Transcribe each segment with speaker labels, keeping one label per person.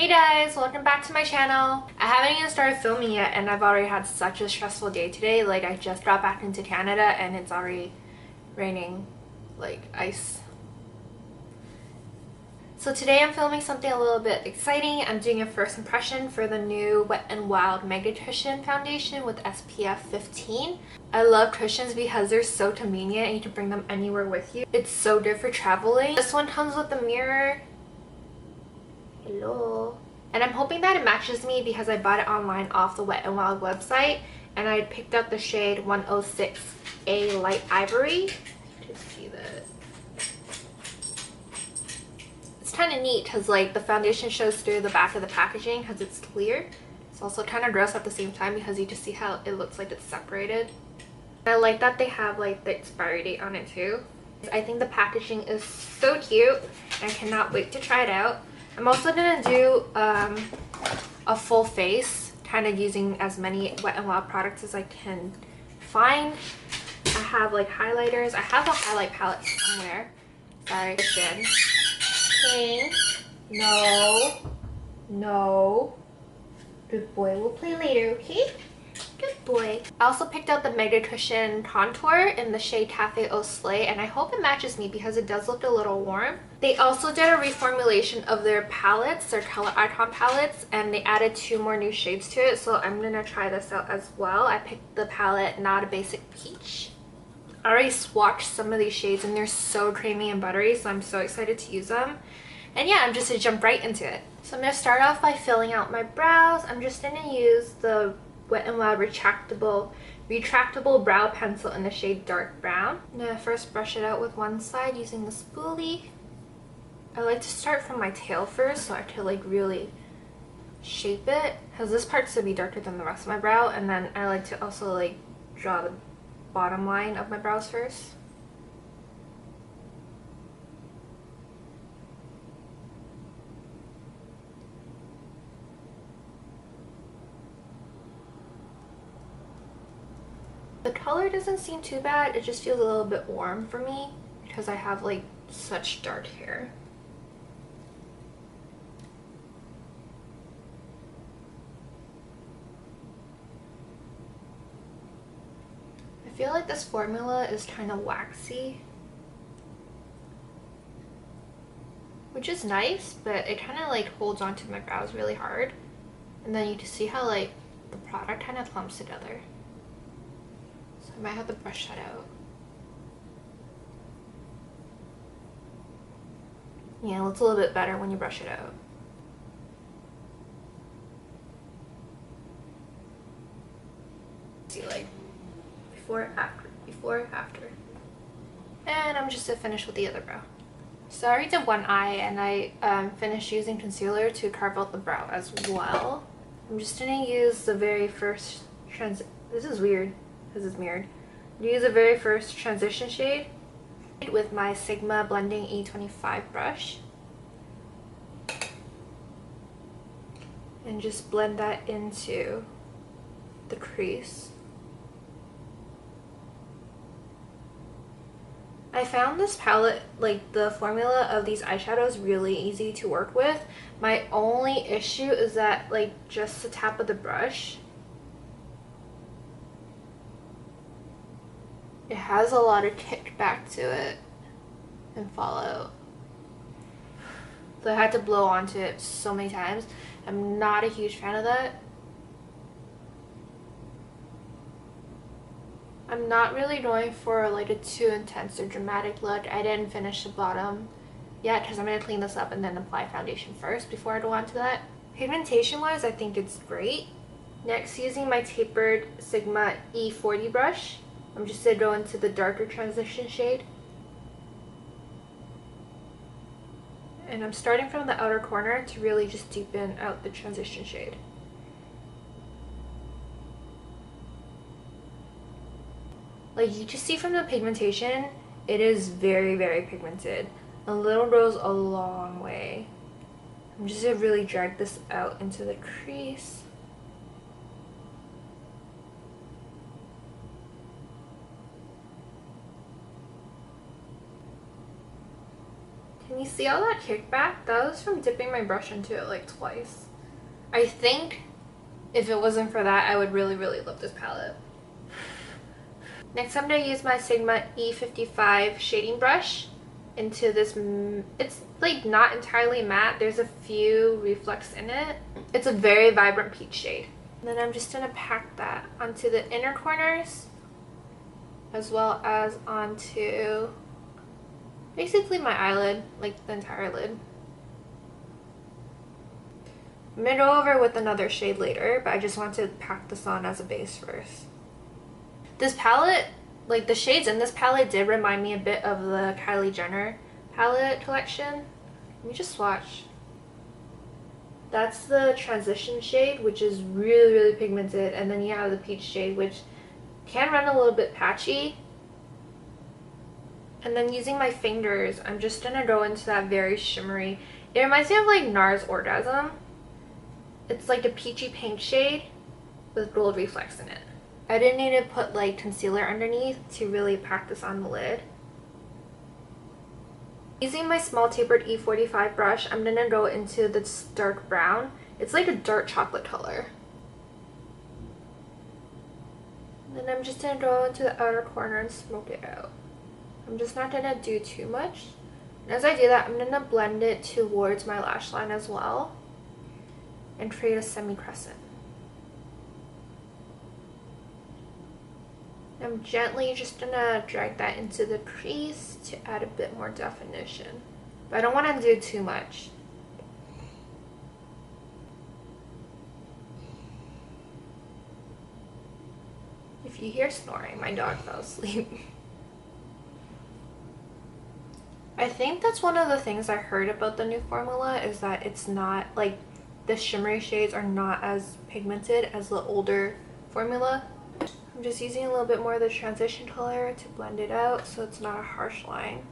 Speaker 1: Hey guys, welcome back to my channel. I haven't even started filming yet and I've already had such a stressful day today. Like, I just got back into Canada and it's already raining like ice. So today I'm filming something a little bit exciting. I'm doing a first impression for the new Wet n Wild Mega Cushion foundation with SPF 15. I love cushions because they're so convenient and you can bring them anywhere with you. It's so good for traveling. This one comes with a mirror. Hello. And I'm hoping that it matches me because I bought it online off the Wet n Wild website and I picked up the shade 106A Light Ivory. Just see this. It's kind of neat because like the foundation shows through the back of the packaging because it's clear. It's also kind of gross at the same time because you just see how it looks like it's separated. And I like that they have like the expiry date on it too. I think the packaging is so cute and I cannot wait to try it out. I'm also going to do a full face, kind of using as many Wet n Wild products as I can find. I have like highlighters. I have a highlight palette somewhere. Sorry, cushion. Pink. No. No. Good boy. We'll play later, okay? Good boy. I also picked out the Mega Cushion Contour in the shade Cafe Au Soleil and I hope it matches me because it does look a little warm. They also did a reformulation of their palettes, their color icon palettes, and they added 2 more new shades to it, so I'm gonna try this out as well. I picked the palette Not a Basic Peach. I already swatched some of these shades and they're so creamy and buttery, so I'm so excited to use them. And yeah, I'm just gonna jump right into it. So I'm gonna start off by filling out my brows. I'm just gonna use the Wet n Wild retractable brow pencil in the shade Dark Brown. I'm gonna first brush it out with one side using the spoolie. I like to start from my tail first so I can like really shape it because this part's to be darker than the rest of my brow, and then I like to also like draw the bottom line of my brows first. The color doesn't seem too bad, it just feels a little bit warm for me because I have like such dark hair. I feel like this formula is kind of waxy, which is nice, but it kind of like holds onto my brows really hard. And then you can see how like the product kind of clumps together. So I might have to brush that out. Yeah, it looks a little bit better when you brush it out. See like before, after. And I'm just to finish with the other brow. So I already did one eye and I finished using concealer to carve out the brow as well. I'm just gonna use the very first this is weird because it's mirrored. I'm gonna use the very first transition shade with my Sigma Blending E25 brush. And just blend that into the crease. I found this palette, like the formula of these eyeshadows, really easy to work with. My only issue is that like just the tap of the brush, it has a lot of kickback to it and fallout. So I had to blow onto it so many times. I'm not a huge fan of that. I'm not really going for like a too intense or dramatic look. I didn't finish the bottom yet because I'm going to clean this up and then apply foundation first before I go on to that. Pigmentation wise, I think it's great. Next, using my tapered Sigma E40 brush, I'm just going to go into the darker transition shade. And I'm starting from the outer corner to really just deepen out the transition shade. Like you can see from the pigmentation, it is very, very pigmented. A little goes a long way. I'm just gonna really drag this out into the crease. You see all that kickback? That was from dipping my brush into it like twice. I think if it wasn't for that, I would really, really love this palette. Next, I'm going to use my Sigma E55 shading brush into this. It's like not entirely matte. There's a few reflex in it. It's a very vibrant peach shade. And then I'm just going to pack that onto the inner corners as well as onto basically my eyelid, like the entire lid. I'm going to go over with another shade later, but I just want to pack this on as a base first. This palette, like the shades in this palette did remind me a bit of the Kylie Jenner palette collection. Let me just swatch. That's the transition shade, which is really, really pigmented, and then you have the peach shade, which can run a little bit patchy. And then using my fingers, I'm just gonna go into that very shimmery. It reminds me of like NARS Orgasm. It's like a peachy pink shade with gold reflex in it. I didn't need to put like concealer underneath to really pack this on the lid. Using my small tapered E45 brush, I'm gonna go into this dark brown. It's like a dark chocolate color. And then I'm just gonna go into the outer corner and smoke it out. I'm just not gonna do too much. And as I do that, I'm gonna blend it towards my lash line as well and create a semi-crescent. I'm gently just gonna drag that into the crease to add a bit more definition. But I don't want to do too much. If you hear snoring, my dog fell asleep. I think that's one of the things I heard about the new formula, is that it's not like the shimmery shades are not as pigmented as the older formula. I'm just using a little bit more of the transition color to blend it out so it's not a harsh line.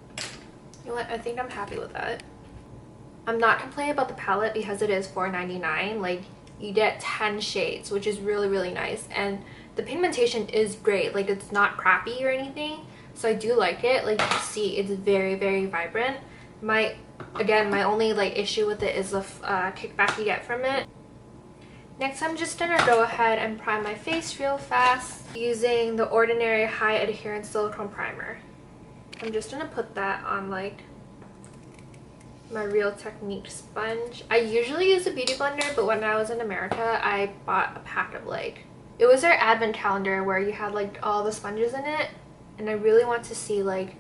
Speaker 1: You know what? I think I'm happy with that. I'm not complaining about the palette because it is $4.99. Like, you get 10 shades, which is really, really nice. And the pigmentation is great. Like, it's not crappy or anything. So I do like it. Like, you see, it's very, very vibrant. Again, my only like issue with it is the kickback you get from it. Next, I'm just gonna go ahead and prime my face real fast using the Ordinary High Adherence Silicone Primer. I'm just gonna put that on like my Real Technique sponge. I usually use a beauty blender, but when I was in America, I bought a pack of like, it was their advent calendar where you had like all the sponges in it, and I really want to see like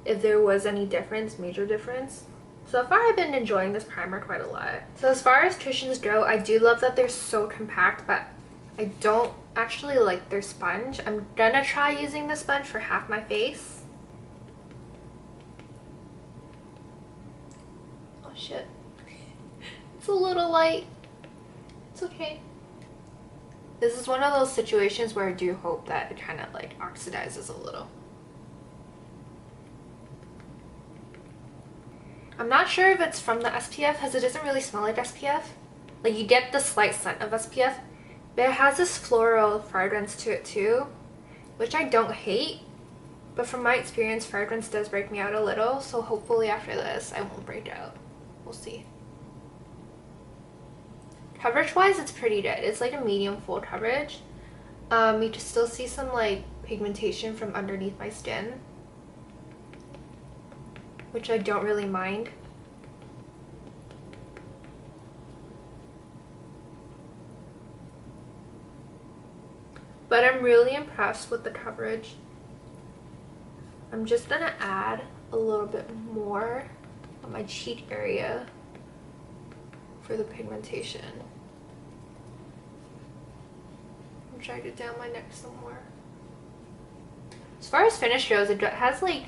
Speaker 1: if there was any difference, major difference. So far, I've been enjoying this primer quite a lot. So as far as cushions go, I do love that they're so compact, but I don't actually like their sponge. I'm gonna try using the sponge for half my face. Oh shit. It's a little light. It's okay. This is one of those situations where I do hope that it kind of like oxidizes a little. I'm not sure if it's from the SPF because it doesn't really smell like SPF. Like, you get the slight scent of SPF, but it has this floral fragrance to it too, which I don't hate. But from my experience, fragrance does break me out a little, so hopefully after this I won't break out. We'll see. Coverage wise, it's pretty good. It's like a medium full coverage. You can still see some like pigmentation from underneath my skin, which I don't really mind. But I'm really impressed with the coverage. I'm just gonna add a little bit more on my cheek area for the pigmentation. I'm trying to down my neck some more. As far as finish goes, it has like,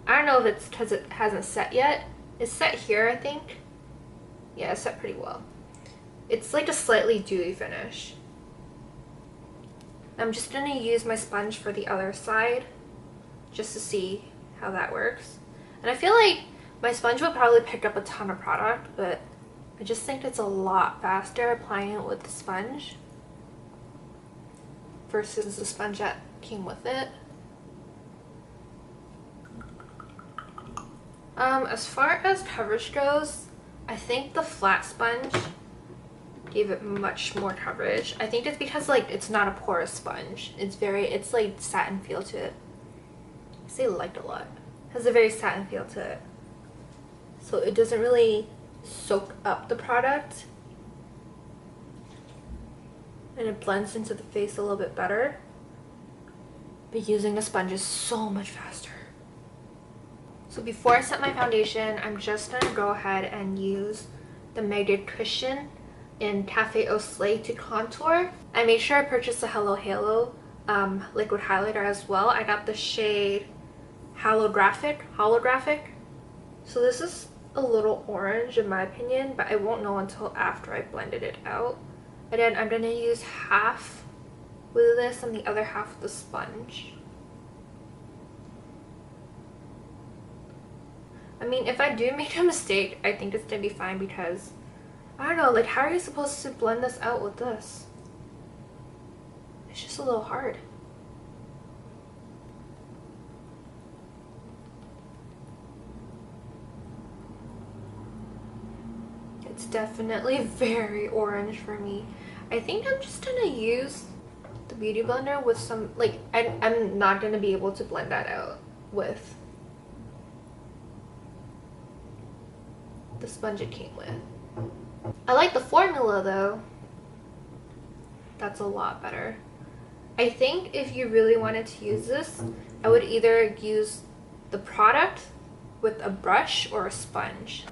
Speaker 1: I don't know if it's because it hasn't set yet. It's set here, I think. Yeah, it's set pretty well. It's like a slightly dewy finish. I'm just going to use my sponge for the other side just to see how that works. And I feel like my sponge will probably pick up a ton of product, but I just think it's a lot faster applying it with the sponge versus the sponge that came with it. As far as coverage goes, I think the flat sponge gave it much more coverage. I think it's because like it's not a porous sponge. It's like satin feel to it. I say liked a lot. It has a very satin feel to it. So it doesn't really soak up the product. And it blends into the face a little bit better. But using the sponge is so much faster. So before I set my foundation, I'm just going to go ahead and use the Magnet Cushion in Cafe Au Soleil to contour. I made sure I purchased the Hello Halo liquid highlighter as well. I got the shade Holographic. So this is a little orange in my opinion, but I won't know until after I blended it out. And then I'm going to use half with this and the other half with the sponge. I mean, if I do make a mistake, I think it's gonna be fine because, I don't know, like how are you supposed to blend this out with this? It's just a little hard. It's definitely very orange for me. I think I'm just gonna use the Beauty Blender with some, like, I'm not gonna be able to blend that out with the sponge it came with. I like the formula though. That's a lot better. I think if you really wanted to use this, I would either use the product with a brush or a sponge.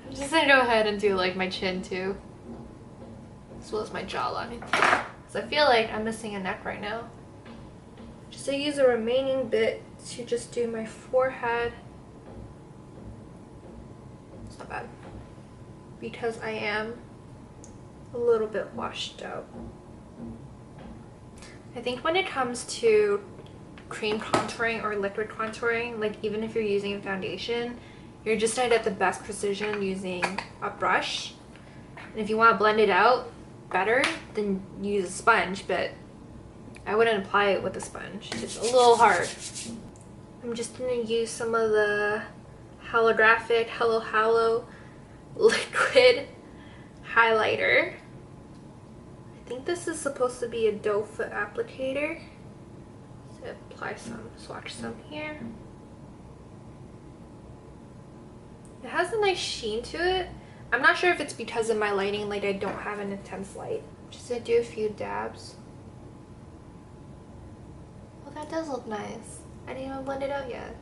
Speaker 1: I'm just gonna go ahead and do like my chin too, as well as my jawline, because I feel like I'm missing a neck right now. Just to use the remaining bit to just do my forehead. It's not bad because I am a little bit washed out. I think when it comes to cream contouring or liquid contouring, like even if you're using a foundation, you're just not at the best precision using a brush. And if you want to blend it out better, then use a sponge, but I wouldn't apply it with a sponge. It's a little hard. I'm just going to use some of the holographic Hello liquid highlighter. I think this is supposed to be a doe foot applicator. So apply some, swatch some here. It has a nice sheen to it. I'm not sure if it's because of my lighting, like I don't have an intense light. Just gonna do a few dabs. Well, that does look nice. I didn't even blend it out yet.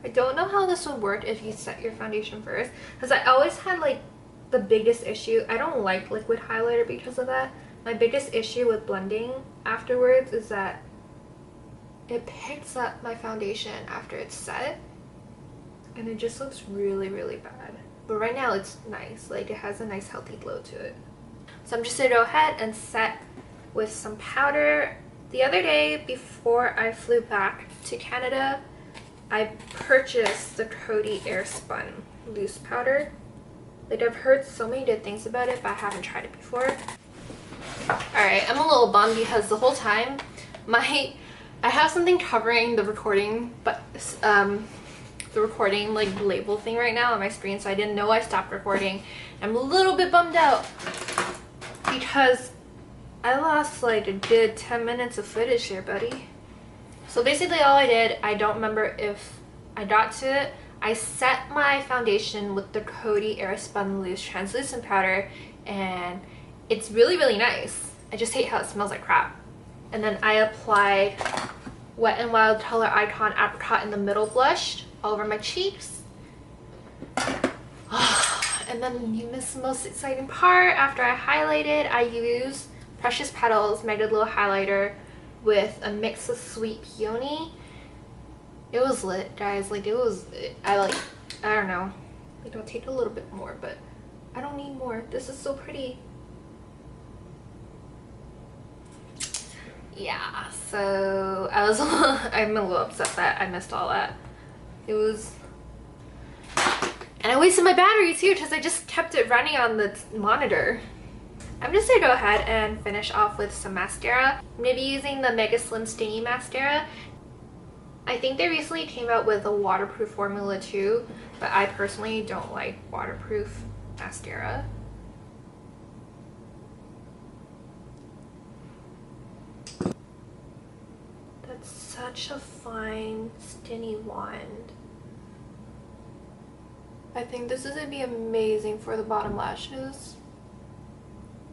Speaker 1: I don't know how this would work if you set your foundation first, because I always had like the biggest issue. I don't like liquid highlighter because of that. My biggest issue with blending afterwards is that it picks up my foundation after it's set and it just looks really, really bad. But right now it's nice, like it has a nice healthy glow to it. So I'm just gonna go ahead and set with some powder. The other day before I flew back to Canada, I purchased the Coty Airspun loose powder. Like I've heard so many good things about it, but I haven't tried it before. Alright, I'm a little bummed because the whole time I have something covering the recording, but the recording like label thing right now on my screen, so I didn't know I stopped recording. I'm a little bit bummed out because I lost like a good 10 minutes of footage here, buddy. So basically all I did, I don't remember if I got to it, I set my foundation with the Coty Airspun Loose Translucent Powder, and it's really, really nice. I just hate how it smells like crap. And then I applied Wet n Wild Color Icon Apricot in the middle blush all over my cheeks. And then you missed the most exciting part. After I highlighted, I used Precious Petals Magnet Glow Highlighter with a mix of Sweet Peony. It was lit, guys. Like, it was, I don't know. Like, I'll take a little bit more, but I don't need more. This is so pretty. Yeah, so I'm a little upset that I missed all that. And I wasted my battery too because I just kept it running on the monitor. I'm just gonna go ahead and finish off with some mascara. I'm gonna be using the Mega Slim Stingy Mascara. I think they recently came out with a waterproof formula too, but I personally don't like waterproof mascara. That's such a fine, skinny wand. I think this is going to be amazing for the bottom lashes.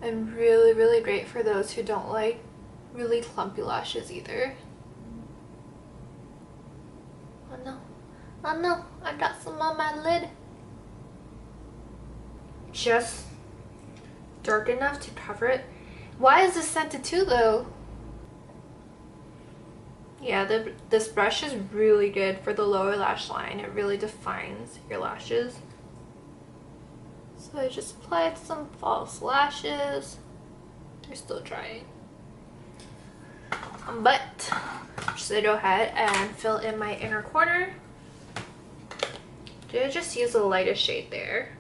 Speaker 1: And really, really great for those who don't like really clumpy lashes either. Oh no. Oh no, I got some on my lid. Just dark enough to cover it. Why is this scented too though? Yeah, this brush is really good for the lower lash line. It really defines your lashes. So I just applied some false lashes. They're still drying. But I'm just gonna go ahead and fill in my inner corner. I just use the lightest shade there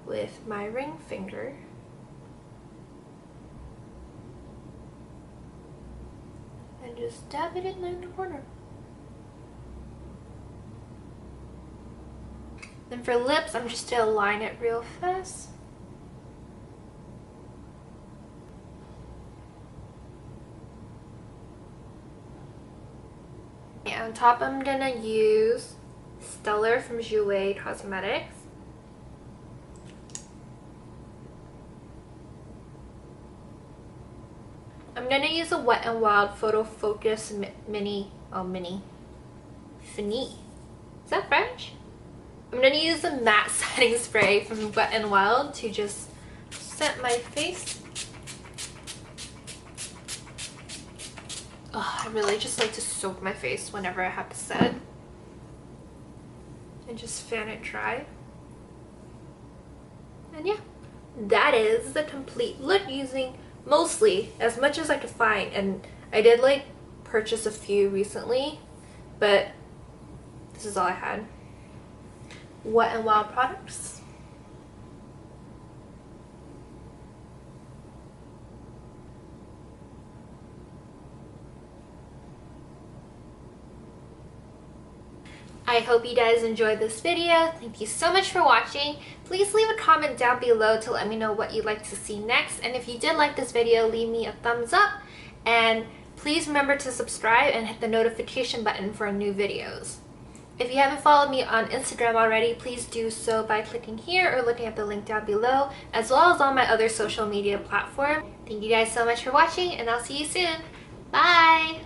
Speaker 1: with my ring finger. And just dab it in the inner corner. Then for lips, I'm just gonna line it real fast. And on top, I'm gonna use Stellar from Jouer Cosmetics. I'm gonna use a Wet n Wild Photo Focus Mini. Is that French? I'm gonna use the matte setting spray from Wet n Wild to just set my face. Oh, I really just like to soak my face whenever I have to set. And just fan it dry. And yeah, that is the complete look using mostly as much as I could find. And I did like purchase a few recently, but this is all I had. Wet n Wild products. I hope you guys enjoyed this video. Thank you so much for watching. Please leave a comment down below to let me know what you'd like to see next. And if you did like this video, leave me a thumbs up. And please remember to subscribe and hit the notification button for new videos. If you haven't followed me on Instagram already, please do so by clicking here or looking at the link down below, as well as all my other social media platforms. Thank you guys so much for watching, and I'll see you soon. Bye!